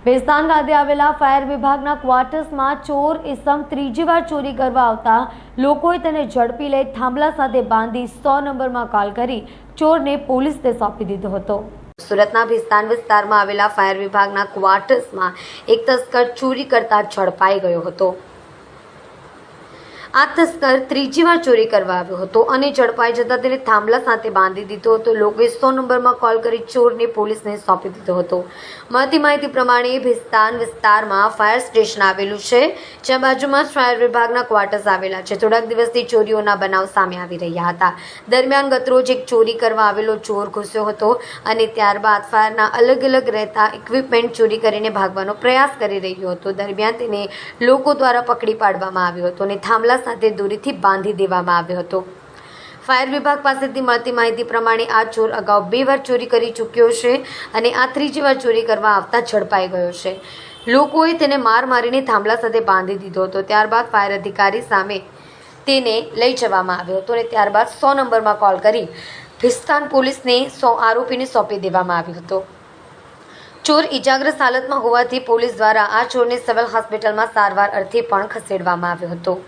ભેસ્તાન ખાતે આવેલા ફાયર વિભાગના ક્વાર્ટર્સમાં ચોર ઇસમ ત્રીજી વાર ચોરી કરવા આવતા લોકોએ તેને ઝડપી લઈ થાંભલા સાથે બાંધી 100 નંબરમાં કોલ કરી ચોરને પોલીસને સોંપી દીધો હતો। સુરતના ભેસ્તાન વિસ્તારમાં આવેલા ફાયર વિભાગના ક્વાર્ટર્સમાં એક તસ્કર ચોરી કરતા ઝડપાઈ ગયો હતો। આ તસ્કર ત્રીજી વાર ચોરી કરવા આવ્યો હતો અને ઝડપાઈ જતા તેને થાંભલા સાથે બાંધી દીધો હતો। લોકોએ 100 નંબરમાં કોલ કરી ચોરને પોલીસને સોંપી દીધો હતો। મળતી માહિતી પ્રમાણે ભેસ્તાન વિસ્તારમાં ફાયર સ્ટેશન આવેલું છે, જ્યાં બાજુમાં જ ફાયર વિભાગના ક્વાર્ટર્સ આવેલા છે। થોડાક દિવસથી ચોરીઓના બનાવ સામે આવી રહ્યા હતા। દરમિયાન ગતરોજ એક ચોરી કરવા આવેલો ચોર ઘૂસ્યો હતો અને ત્યારબાદ ફાયરના અલગ અલગ રહેતા ઇક્વિપમેન્ટ ચોરી કરીને ભાગવાનો પ્રયાસ કરી રહ્યો હતો। દરમિયાન તેને લોકો દ્વારા પકડી પાડવામાં આવ્યો હતો અને થાંભલા સાથે દોરીથી બાંધી દેવામાં આવ્યો હતો। ફાયર વિભાગ પાસેથી મળતી માહિતી પ્રમાણે આ ચોર અગાઉ 2 વાર ચોરી કરી ચૂક્યો છે અને આ ત્રીજી વાર ચોરી કરવા આવતા ઝડપાઈ ગયો છે। લોકોએ તેને માર મારીને થાંભલા સાથે બાંધી દીધો હતો। ત્યારબાદ ફાયર અધિકારી સામે તેને લઈ જવામાં આવ્યો હતો અને ત્યારબાદ 100 નંબરમાં કોલ કરી ભેસ્તાન પોલીસને આરોપીને સોંપી દેવામાં આવ્યો હતો। ચોર ઇજાગ્રસ્ત હાલતમાં હોવાથી પોલીસ દ્વારા આ ચોરને સિવિલ હોસ્પિટલમાં સારવાર અર્થે પણ ખસેડવામાં આવ્યો હતો।